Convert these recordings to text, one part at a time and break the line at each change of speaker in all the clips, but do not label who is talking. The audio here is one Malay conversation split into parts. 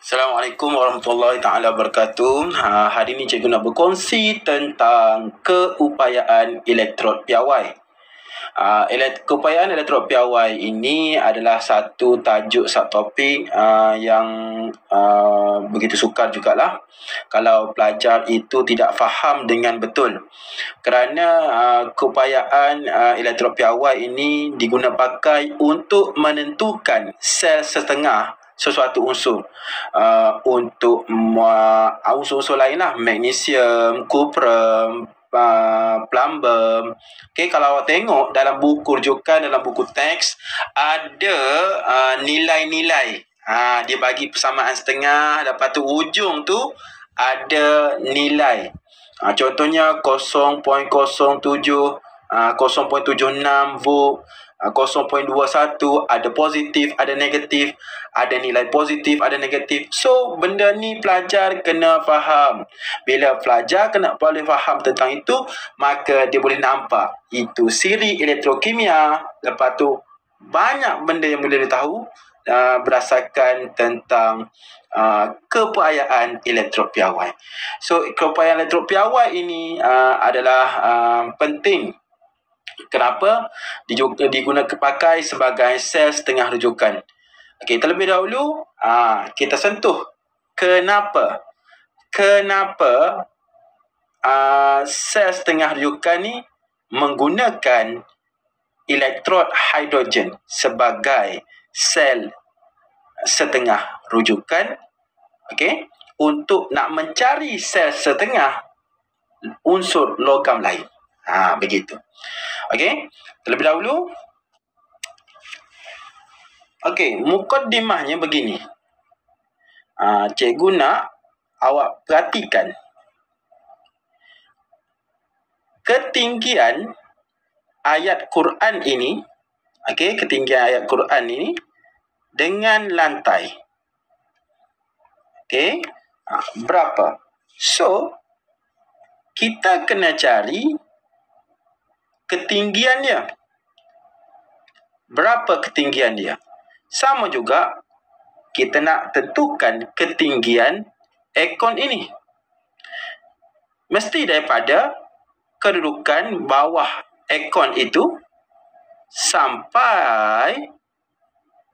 Assalamualaikum warahmatullahi taala wabarakatuh. Hari ini cikgu nak berkongsi tentang keupayaan elektrod piawai. Keupayaan elektrod piawai ini adalah satu tajuk subtopik yang begitu sukar jugalah kalau pelajar itu tidak faham dengan betul. Kerana keupayaan elektrod piawai ini diguna pakai untuk menentukan sel setengah sesuatu unsur, untuk unsur-unsur lainlah, magnesium, kuprum, plumbum. Okey, kalau awak tengok dalam buku rujukan, dalam buku teks ada nilai-nilai. Dia bagi persamaan setengah, lepas tu ujung tu ada nilai. Contohnya 0.07, 0.76 volt, 0.21, ada positif, ada negatif, ada nilai positif, ada negatif. So, benda ni pelajar kena faham. Bila pelajar boleh faham tentang itu, maka dia boleh nampak itu siri elektrokimia. Lepas tu, banyak benda yang boleh dia tahu berdasarkan tentang keupayaan elektrod piawai. So, keupayaan elektrod piawai ini adalah penting. Kenapa? Digunakan pakai sebagai sel setengah rujukan. Okey, terlebih dahulu kita sentuh kenapa sel setengah rujukan ni menggunakan elektrod hidrogen sebagai sel setengah rujukan. Okey, untuk nak mencari sel setengah unsur logam lain. Begitu. Okey, terlebih dahulu. Okey, mukaddimahnya begini. Cikgu nak awak perhatikan ketinggian ayat Quran ini. Okey, ketinggian ayat Quran ini dengan lantai. Okey, berapa? So, kita kena cari ketinggian dia. Berapa ketinggian dia? Sama juga kita nak tentukan ketinggian aircon ini. Mesti daripada kedudukan bawah aircon itu sampai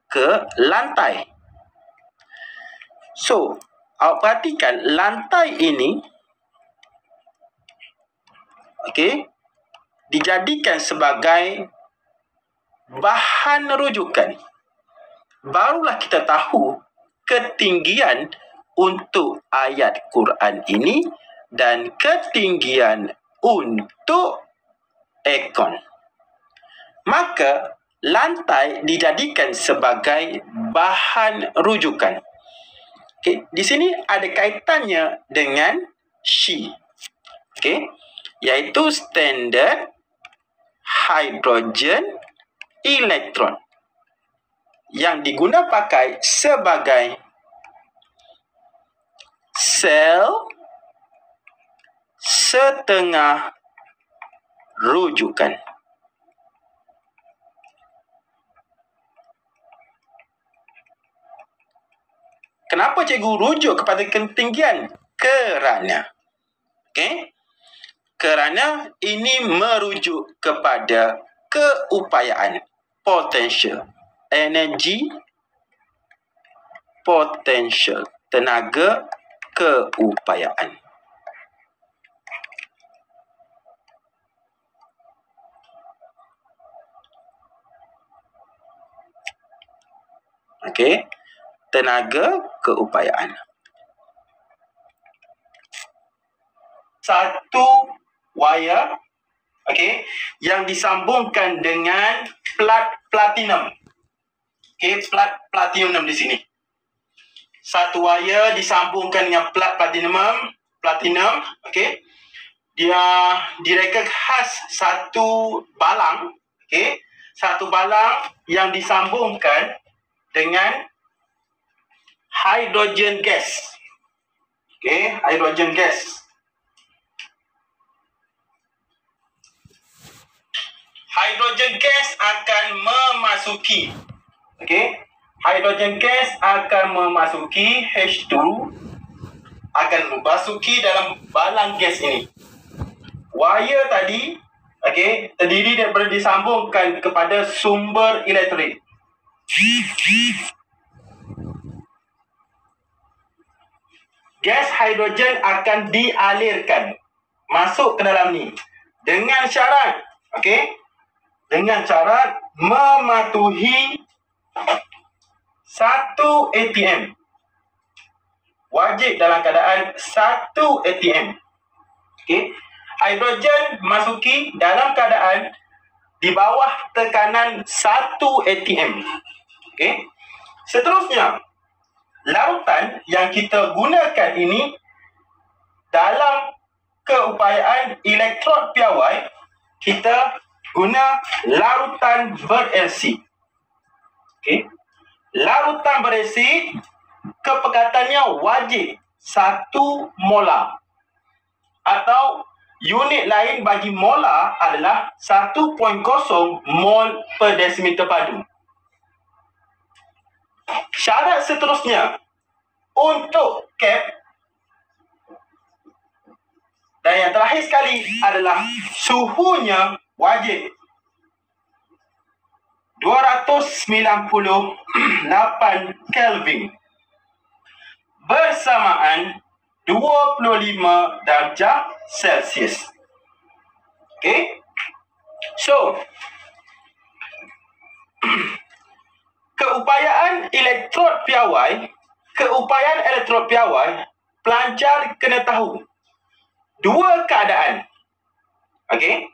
ke lantai. So, awak perhatikan lantai ini, okey, dijadikan sebagai bahan rujukan. Barulah kita tahu ketinggian untuk ayat Quran ini dan ketinggian untuk aircon. Maka lantai dijadikan sebagai bahan rujukan. Okay, di sini ada kaitannya dengan SHE. Okay, iaitu standard hydrogen elektron yang diguna pakai sebagai sel setengah rujukan. Kenapa cikgu rujuk kepada ketinggian? Kerana ini merujuk kepada keupayaan, potential, energi, potential, tenaga, keupayaan. Okey, tenaga, keupayaan. Satu wire, okey, yang disambungkan dengan plat platinum. Okey, plat platinum di sini. Satu wire disambungkan dengan plat platinum, okey. Dia direka khas satu balang, okey. Satu balang yang disambungkan dengan hidrogen gas. Okey, hidrogen gas. Hidrogen gas akan memasuki, okey, hidrogen gas akan memasuki H2, akan memasuki dalam balang gas ini. Wire tadi, okey, terdiri daripada disambungkan kepada sumber elektrik. Gas hidrogen akan dialirkan masuk ke dalam ni dengan syarat, okey, dengan syarat mematuhi 1 atm. Wajib dalam keadaan 1 atm. Okey, hidrogen masuki dalam keadaan di bawah tekanan 1 atm. Okey. Seterusnya, larutan yang kita gunakan ini dalam keupayaan elektrod piawai, kita guna larutan ber-asid. Okey. Larutan ber-asid kepekatannya wajib 1 molar. Atau unit lain bagi molar adalah 1.0 mol per desimeter padu. Syarat seterusnya untuk cap, dan yang terakhir sekali adalah suhunya wajib 298 Kelvin bersamaan 25 darjah Celsius. Okay. So, keupayaan elektrod piawai, pelajar kena tahu dua keadaan. Okey.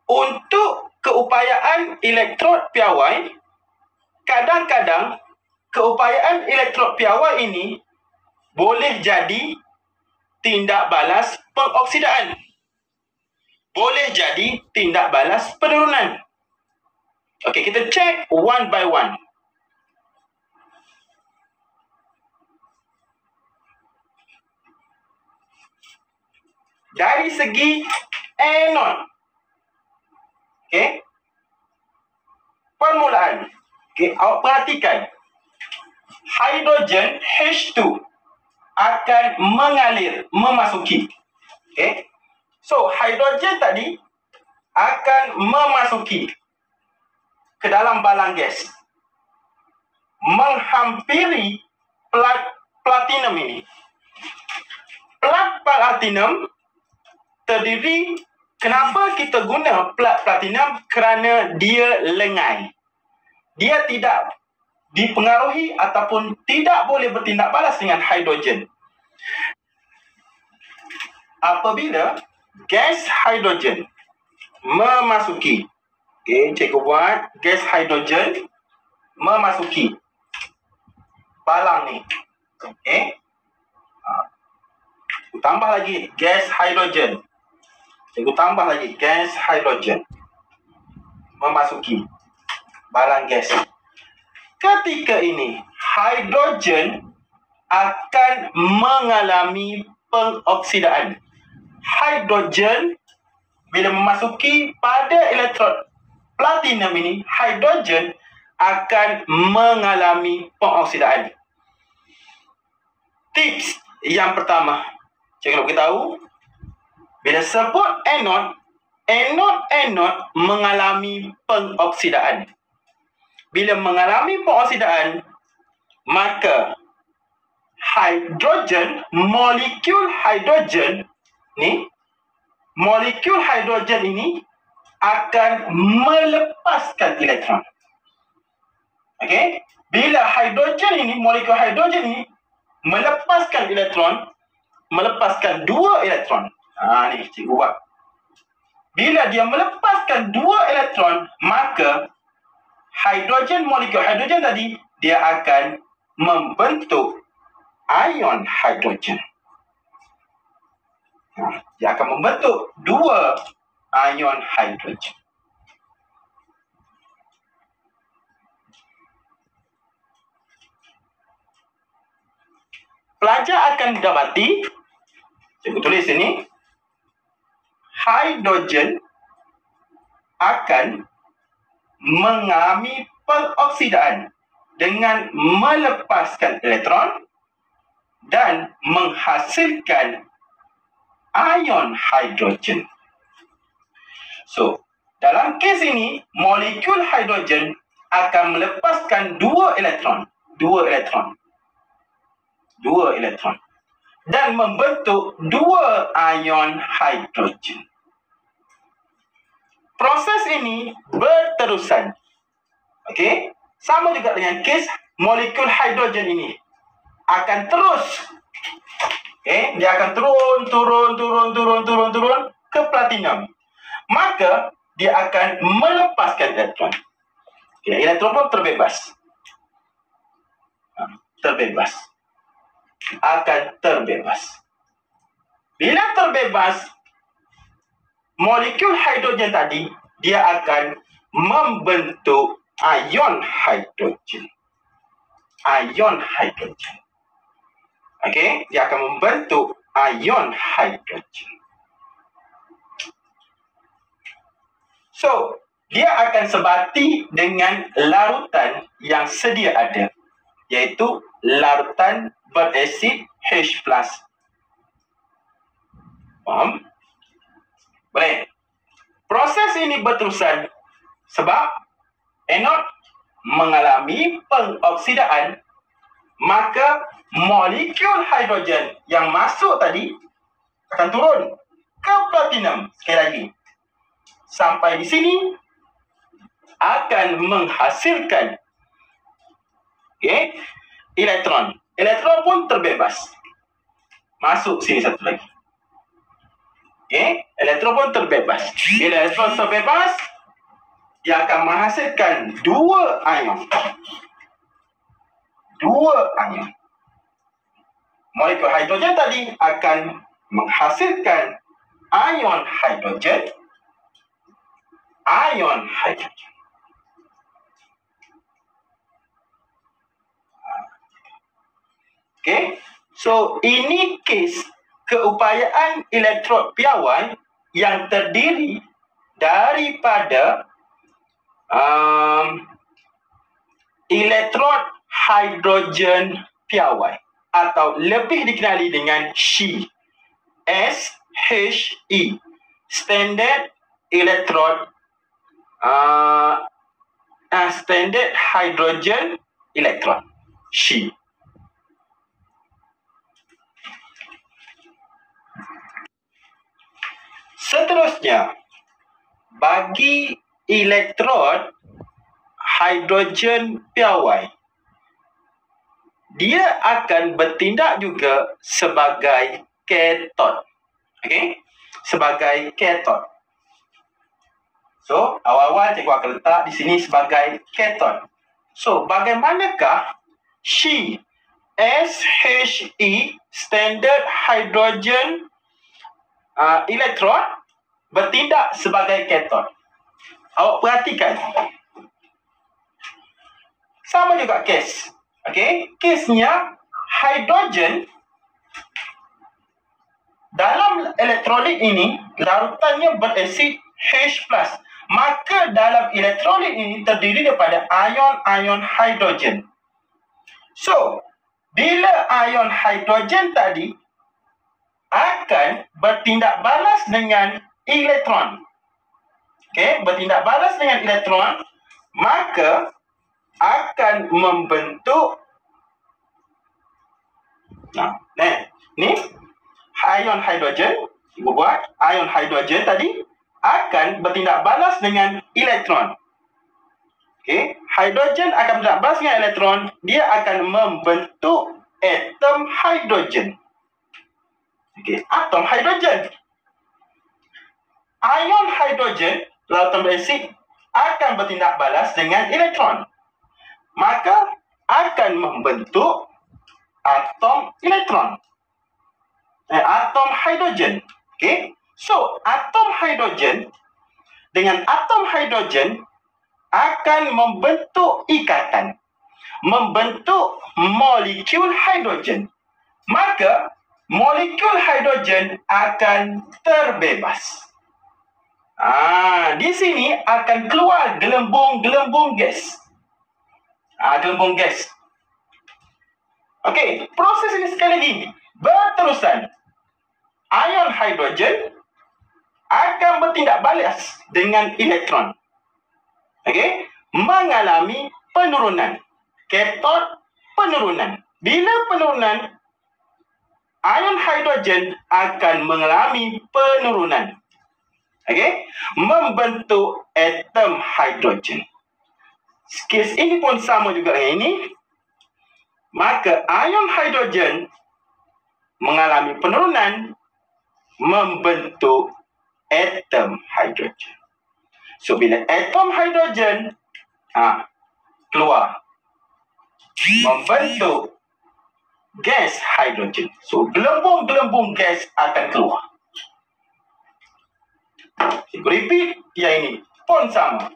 Untuk keupayaan elektrod piawai, kadang-kadang keupayaan elektrod piawai ini boleh jadi tindak balas pengoksidaan, boleh jadi tindak balas penurunan. Okey, kita check one by one. Dari segi anode, okey, permulaan, okey, awak perhatikan hidrogen H2 akan mengalir, memasuki. Okey, so hidrogen tadi akan memasuki ke dalam balang gas, menghampiri plat platinum ini. Plat platinum terdiri, kenapa kita guna plat platinum? Kerana dia lengai. Dia tidak dipengaruhi ataupun tidak boleh bertindak balas dengan hidrogen. Apabila gas hidrogen memasuki, okey, cikgu buat gas hidrogen memasuki balang ni. Okey. Tambah lagi gas hidrogen. Cikgu tambah lagi gas hidrogen memasuki balang gas. Ketika ini hidrogen akan mengalami pengoksidaan. Hidrogen bila memasuki pada elektrod platinum ini, hidrogen akan mengalami pengoksidaan. Tips yang pertama, cikgu nak beritahu, bila sebut anode mengalami pengoksidaan. Bila mengalami pengoksidaan, maka hidrogen, molekul hidrogen ini akan melepaskan elektron. Okey? Bila hidrogen ini, molekul hidrogen ini melepaskan elektron, melepaskan 2 elektron. Ni cikgu buat. Bila dia melepaskan 2 elektron, maka hidrogen, molekul hidrogen tadi, dia akan membentuk ion hidrogen. Dia akan membentuk 2 ion hidrogen. Pelajar akan dapati, cikgu tulis sini, hidrogen akan mengalami pengoksidaan. dengan melepaskan elektron dan menghasilkan ion hidrogen. So, dalam kes ini, molekul hidrogen akan melepaskan dua elektron dan membentuk dua ion hidrogen. Proses ini berterusan. Okey, sama juga dengan kes molekul hidrogen ini akan terus. Okey, dia akan turun ke platinum. Maka dia akan melepaskan elektron. Okay, elektron pun terbebas. Akan terbebas. Bila terbebas, molekul hidrogen tadi dia akan membentuk ion hidrogen. Okey, dia akan membentuk ion hidrogen. So, dia akan sebati dengan larutan yang sedia ada, iaitu larutan berasid H+. Faham? Baik. Proses ini berterusan sebab anod mengalami pengoksidaan, maka molekul hidrogen yang masuk tadi akan turun ke platinum. Sekali lagi, sampai di sini akan menghasilkan elektron. Elektron pun terbebas. Masuk sini satu lagi. Elektron pun terbebas. Bila elektron terbebas, dia akan menghasilkan dua ion. Molekul hidrogen tadi akan menghasilkan ion hidrogen. Okay, so ini kes keupayaan elektrod piawai yang terdiri daripada elektrod hidrogen piawai atau lebih dikenali dengan SHE. SHE, Standard Electrode Standard Hydrogen Electrode, SHE. Seterusnya, bagi elektrod hidrogen piawai, dia akan bertindak juga sebagai katot. Okey, sebagai katot. So, awal-awal cikgu akan letak di sini sebagai katot. So, bagaimanakah SHE, SHE, Standard Hydrogen Electrode bertindak sebagai katot? Awak perhatikan. Sama juga kes. Okey, kesnya hidrogen dalam elektrolit ini larutannya berasid H+. Maka dalam elektrolit ini terdiri daripada ion hidrogen. So, bila ion hidrogen tadi akan bertindak balas dengan elektron. Okey, bertindak balas dengan elektron, maka akan membentuk ni ion hidrogen. Ibu buat ion hidrogen tadi akan bertindak balas dengan elektron. Okey, hidrogen akan bertindak balas dengan elektron, dia akan membentuk atom hidrogen. Okey, atom hidrogen. Ion hidrogen, lautan berasid, akan bertindak balas dengan elektron. Maka akan membentuk atom elektron. Atom hidrogen. Okey. So, atom hidrogen dengan atom hidrogen akan membentuk ikatan, membentuk molekul hidrogen. Maka molekul hidrogen akan terbebas. Di sini akan keluar gelembung-gelembung gas. Gelembung gas. Okey, proses ini sekali lagi berterusan. Ion hidrogen akan bertindak balas dengan elektron. Okey, mengalami penurunan. Katod penurunan. Bila penurunan, ion hidrogen akan mengalami penurunan. Okey, membentuk atom hidrogen. Kes ini pun sama juga dengan ini. Maka ion hidrogen mengalami penurunan, membentuk atom hidrogen. So bila atom hidrogen keluar, membentuk gas hidrogen. So gelembung-gelembung gas akan keluar. Saya repeat, yang ini pun sama.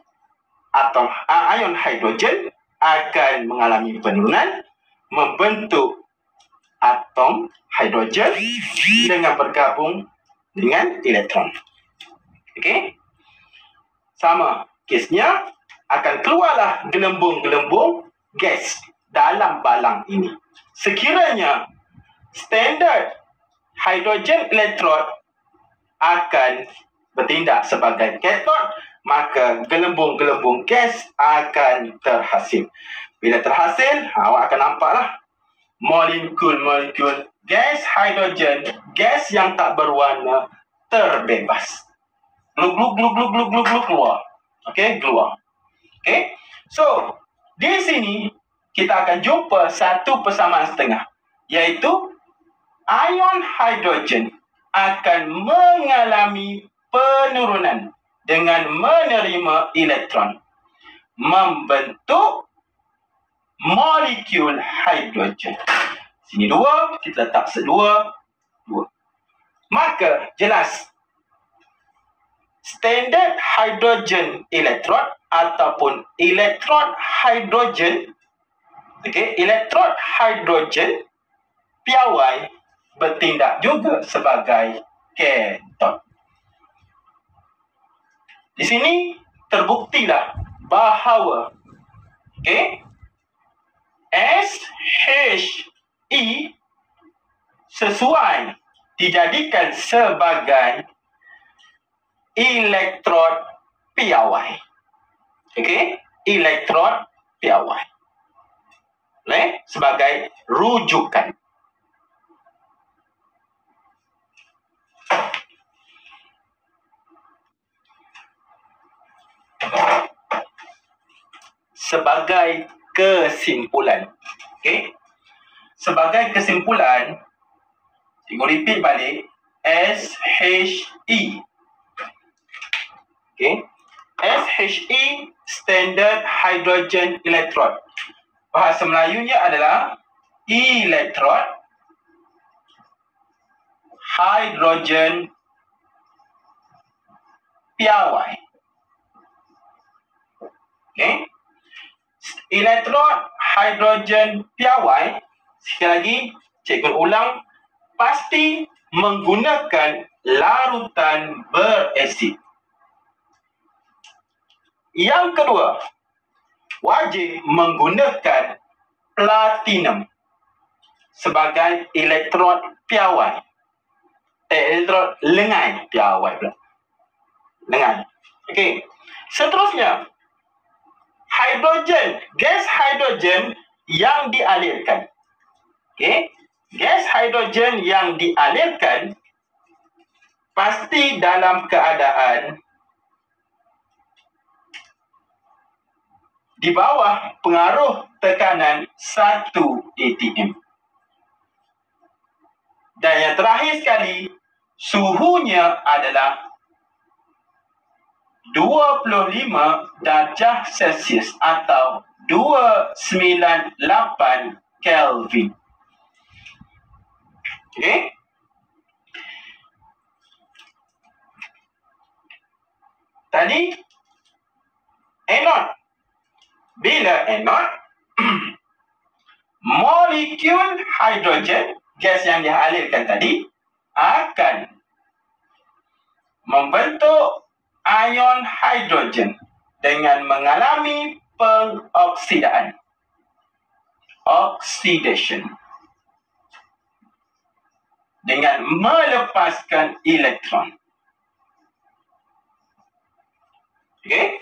Atom ion hidrogen akan mengalami penurunan, membentuk atom hidrogen dengan bergabung dengan elektron. Okey? Sama kesnya, akan keluarlah gelembung-gelembung gas dalam balang ini. Sekiranya standard hidrogen elektrod akan bertindak sebagai katod, maka gelembung-gelembung gas akan terhasil. Bila terhasil, awak akan nampaklah molekul-molekul gas hidrogen, gas yang tak berwarna, terbebas. Gluk-gluk keluar. Okey, keluar. Okey. So, di sini kita akan jumpa satu persamaan setengah, iaitu ion hidrogen akan mengalami penurunan dengan menerima elektron, membentuk molekul hidrogen. Sini 2, kita letak sedua, 2. Maka jelas standard hidrogen elektrod ataupun elektrod hidrogen, okey, elektrod hidrogen piawai bertindak juga sebagai katod. Di sini terbuktilah bahawa SHE sesuai dijadikan sebagai elektrod piawai. Okey, elektrod piawai. Sebagai rujukan. Sebagai kesimpulan. Okey. Sebagai kesimpulan, cikgu repeat balik, SHE. Okey. SHE standard hydrogen electrode. Bahasa Melayunya adalah elektrod hidrogen piawai. Okey. Elektrod hidrogen piawai, sekali lagi cikgu ulang, pasti menggunakan larutan berasid. Yang kedua, wajib menggunakan platinum sebagai elektrod piawai. Elektrod lengai piawai pula. Lengai. Okey. Seterusnya, hidrogen, gas hidrogen yang dialirkan. Okey. Gas hidrogen yang dialirkan pasti dalam keadaan di bawah pengaruh tekanan 1 atm. Dan yang terakhir sekali, suhunya adalah 25 darjah Celsius atau 298 Kelvin. Okey. Tadi anode. Bila anode, molekul hidrogen, gas yang dialirkan tadi, akan membentuk ion hidrogen dengan mengalami pengoksidaan. oxidation. Dengan melepaskan elektron. Okey?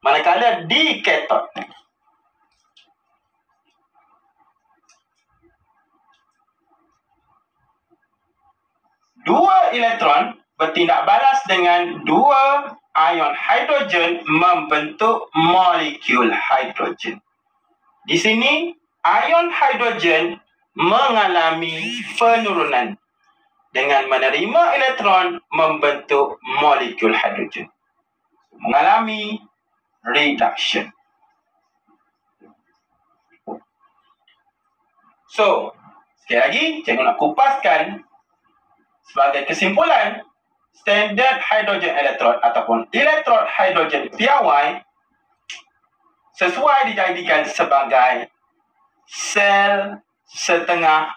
Manakala di katot, dua elektron bertindak balas dengan dua ion hidrogen membentuk molekul hidrogen. Di sini, ion hidrogen mengalami penurunan dengan menerima elektron membentuk molekul hidrogen. Mengalami reduction. So, sekali lagi, cikgu nak kupaskan sebagai kesimpulan, standard hydrogen electrode ataupun electrode hydrogen PRY sesuai dijadikan sebagai sel setengah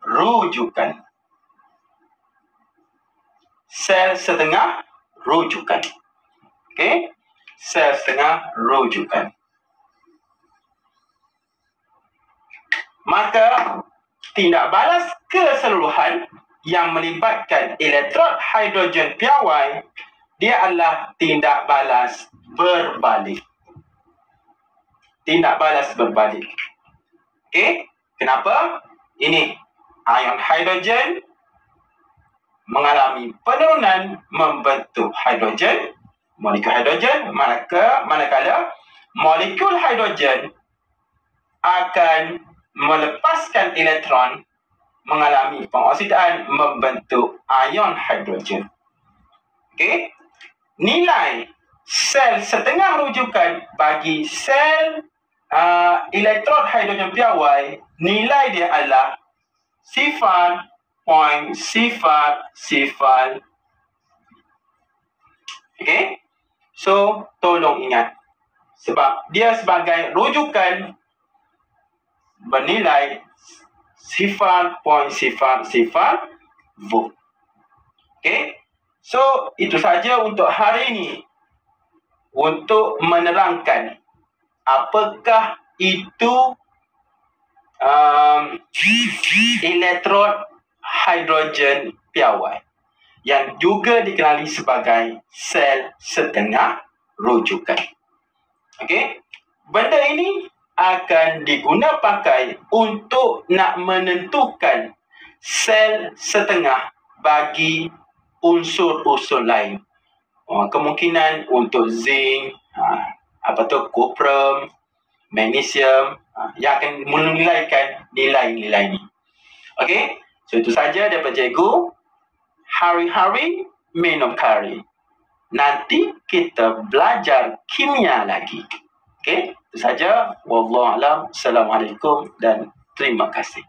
rujukan. Sel setengah rujukan. Okey? Sel setengah rujukan. Maka, tindak balas keseluruhan yang melibatkan elektrod hidrogen PRY, dia adalah tindak balas berbalik. Tindak balas berbalik. Okey? Kenapa? Ini ion hidrogen mengalami penurunan membentuk hidrogen, molekul hidrogen, manakala molekul hidrogen akan melepaskan elektron mengalami pengoksidaan membentuk ion hidrogen. Okey? Nilai sel setengah rujukan bagi sel elektrod hidrogen PRY, nilai dia adalah 0.000. Okey? So, tolong ingat. Sebab dia sebagai rujukan bernilai 0.00 volt. Okey? So, itu saja untuk hari ini. Untuk menerangkan apakah itu elektrod hidrogen PRY yang juga dikenali sebagai sel setengah rujukan. Okey? Benda ini akan diguna pakai untuk nak menentukan sel setengah bagi unsur-unsur lain. Kemungkinan untuk zinc, copper, magnesium, yang akan menilaikan nilai-nilai ini. Okey? So, itu saja daripada cikgu. Hari-hari minum kari. Nanti kita belajar kimia lagi. Okey? Itu saja. Wallahu a'lam. Assalamualaikum dan terima kasih.